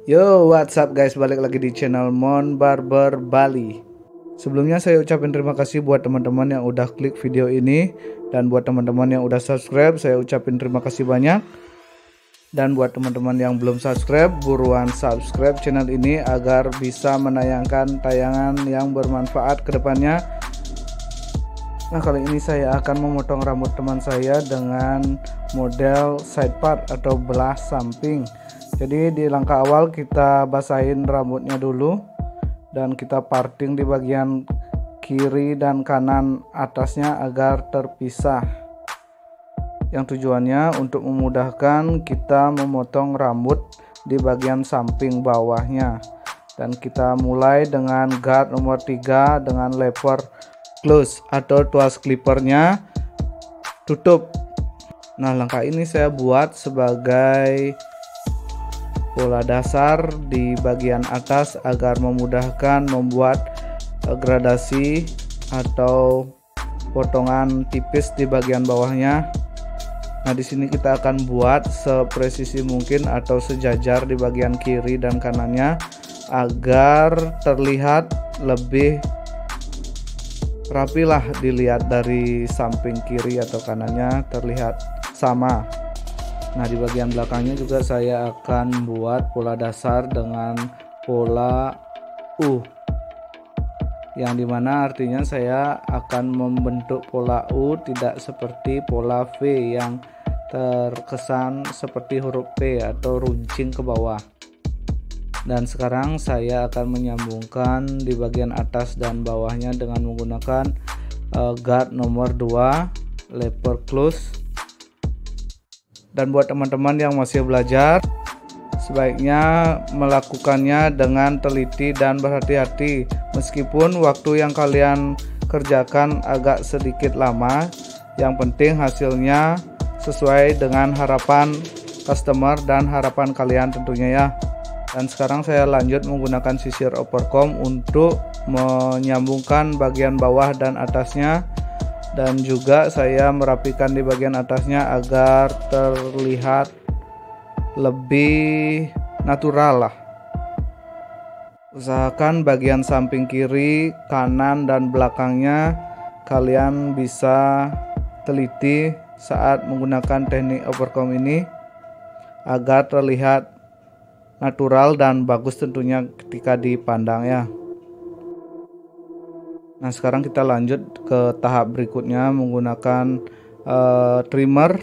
Yo, what's up guys? Balik lagi di channel Mon Barber Bali. Sebelumnya saya ucapin terima kasih buat teman-teman yang udah klik video ini. Dan buat teman-teman yang udah subscribe, saya ucapin terima kasih banyak. Dan buat teman-teman yang belum subscribe, buruan subscribe channel ini agar bisa menayangkan tayangan yang bermanfaat ke depannya. Nah, kali ini saya akan memotong rambut teman saya dengan model side part atau belah samping. Jadi di langkah awal kita basahin rambutnya dulu dan kita parting di bagian kiri dan kanan atasnya agar terpisah. Yang tujuannya untuk memudahkan kita memotong rambut di bagian samping bawahnya. Dan kita mulai dengan guard nomor 3 dengan lever close atau tuas clippernya tutup. Nah, langkah ini saya buat sebagai pola dasar di bagian atas agar memudahkan membuat gradasi atau potongan tipis di bagian bawahnya. Nah, di sini kita akan buat sepresisi mungkin atau sejajar di bagian kiri dan kanannya agar terlihat lebih rapilah dilihat dari samping kiri atau kanannya terlihat sama. Nah, di bagian belakangnya juga saya akan buat pola dasar dengan pola U, yang dimana artinya saya akan membentuk pola U tidak seperti pola V yang terkesan seperti huruf P atau runcing ke bawah. Dan sekarang saya akan menyambungkan di bagian atas dan bawahnya dengan menggunakan guard nomor 2 lever close. Dan buat teman-teman yang masih belajar, sebaiknya melakukannya dengan teliti dan berhati-hati. Meskipun waktu yang kalian kerjakan agak sedikit lama, yang penting hasilnya sesuai dengan harapan customer dan harapan kalian tentunya ya. Dan sekarang saya lanjut menggunakan sisir overcomb untuk menyambungkan bagian bawah dan atasnya, dan juga saya merapikan di bagian atasnya agar terlihat lebih natural lah. Usahakan bagian samping kiri, kanan, dan belakangnya kalian bisa teliti saat menggunakan teknik overcomb ini agar terlihat natural dan bagus tentunya ketika dipandang ya. Nah, sekarang kita lanjut ke tahap berikutnya menggunakan trimmer.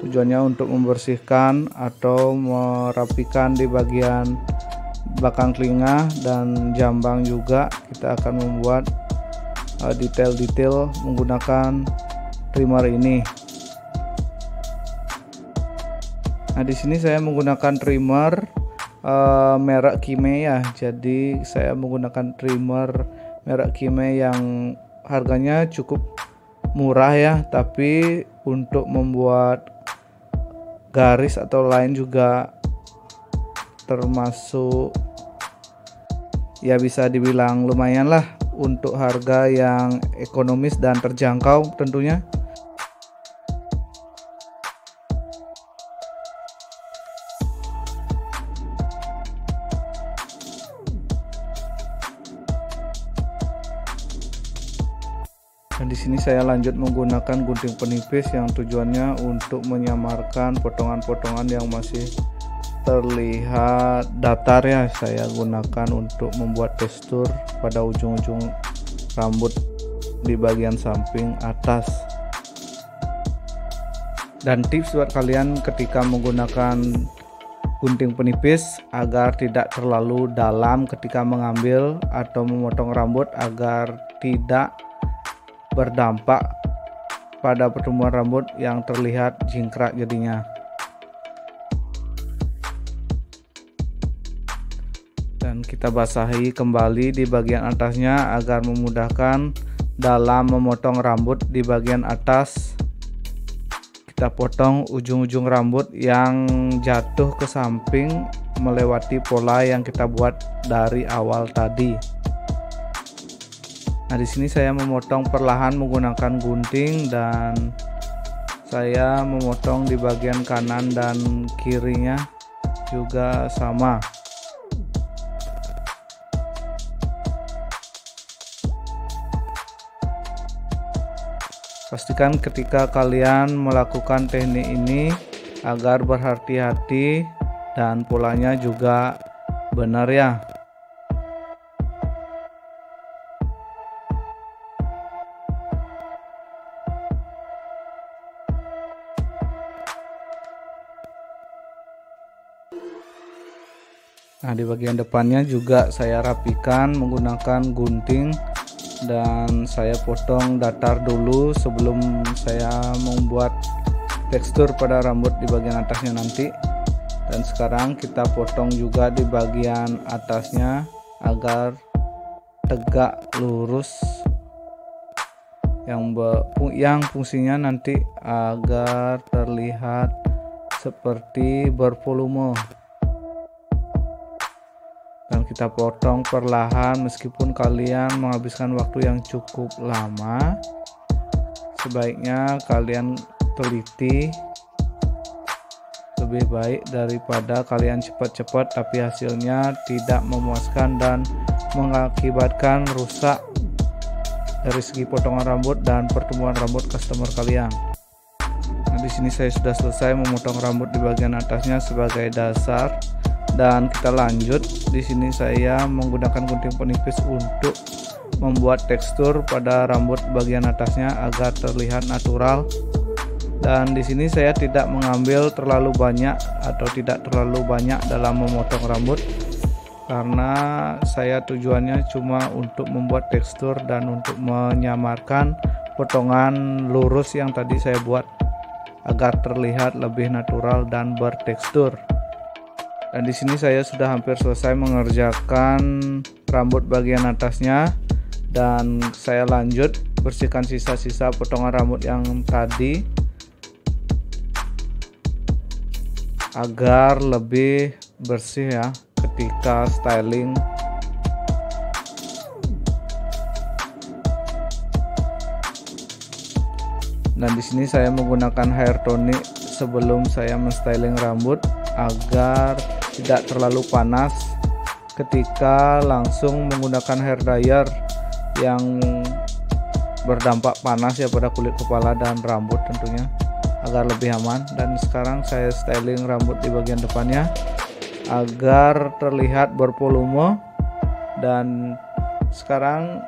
Tujuannya untuk membersihkan atau merapikan di bagian belakang telinga dan jambang juga. Kita akan membuat detail-detail menggunakan trimmer ini. Nah, di sini saya menggunakan trimmer merek Kime ya. Jadi saya menggunakan trimmer merek Kime yang harganya cukup murah ya, tapi untuk membuat garis atau line juga termasuk ya, bisa dibilang lumayan lah untuk harga yang ekonomis dan terjangkau tentunya. Dan di sini saya lanjut menggunakan gunting penipis yang tujuannya untuk menyamarkan potongan-potongan yang masih terlihat datar ya. Saya gunakan untuk membuat tekstur pada ujung-ujung rambut di bagian samping atas. Dan tips buat kalian ketika menggunakan gunting penipis agar tidak terlalu dalam ketika mengambil atau memotong rambut agar tidak berdampak pada pertumbuhan rambut yang terlihat jingkrak jadinya. Dan kita basahi kembali di bagian atasnya agar memudahkan dalam memotong rambut di bagian atas. Kita potong ujung-ujung rambut yang jatuh ke samping melewati pola yang kita buat dari awal tadi. Nah, di sini saya memotong perlahan menggunakan gunting dan saya memotong di bagian kanan dan kirinya juga sama. Pastikan ketika kalian melakukan teknik ini agar berhati-hati dan polanya juga benar ya. Nah, di bagian depannya juga saya rapikan menggunakan gunting dan saya potong datar dulu sebelum saya membuat tekstur pada rambut di bagian atasnya nanti. Dan sekarang kita potong juga di bagian atasnya agar tegak lurus, yang fungsinya nanti agar terlihat seperti bervolume. Dan kita potong perlahan meskipun kalian menghabiskan waktu yang cukup lama. Sebaiknya kalian teliti, lebih baik daripada kalian cepat-cepat tapi hasilnya tidak memuaskan dan mengakibatkan rusak dari segi potongan rambut dan pertumbuhan rambut customer kalian. Nah, di sini saya sudah selesai memotong rambut di bagian atasnya sebagai dasar. Dan kita lanjut. Di sini saya menggunakan gunting penipis untuk membuat tekstur pada rambut bagian atasnya agar terlihat natural. Dan di sini saya tidak mengambil terlalu banyak atau tidak terlalu banyak dalam memotong rambut, karena saya tujuannya cuma untuk membuat tekstur dan untuk menyamarkan potongan lurus yang tadi saya buat agar terlihat lebih natural dan bertekstur. Dan di sini saya sudah hampir selesai mengerjakan rambut bagian atasnya, dan saya lanjut bersihkan sisa-sisa potongan rambut yang tadi agar lebih bersih ya ketika styling. Dan di sini saya menggunakan hair tonic sebelum saya menstyling rambut agar tidak terlalu panas ketika langsung menggunakan hair dryer yang berdampak panas ya pada kulit kepala dan rambut tentunya, agar lebih aman. Dan sekarang saya styling rambut di bagian depannya agar terlihat bervolume. Dan sekarang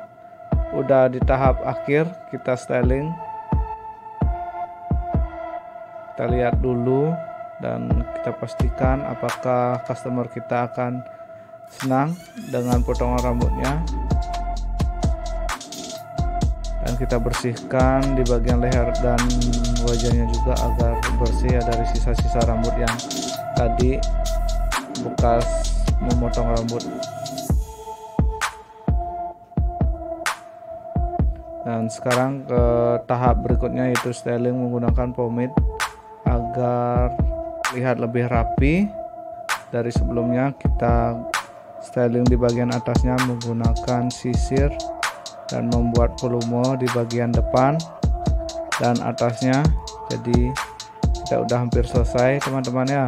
udah di tahap akhir kita styling. Kita lihat dulu dan kita pastikan apakah customer kita akan senang dengan potongan rambutnya. Dan kita bersihkan di bagian leher dan wajahnya juga agar bersih ya dari sisa-sisa rambut yang tadi bekas memotong rambut. Dan sekarang ke tahap berikutnya, yaitu styling menggunakan pomade agar terlihat lebih rapi dari sebelumnya. Kita styling di bagian atasnya menggunakan sisir dan membuat volume di bagian depan dan atasnya. Jadi kita udah hampir selesai teman-teman ya.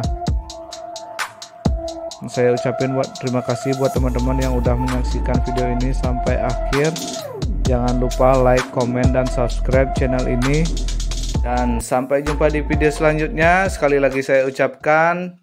Saya ucapin terima kasih buat teman-teman yang udah menyaksikan video ini sampai akhir. Jangan lupa like, komen, dan subscribe channel ini. Dan sampai jumpa di video selanjutnya. Sekali lagi saya ucapkan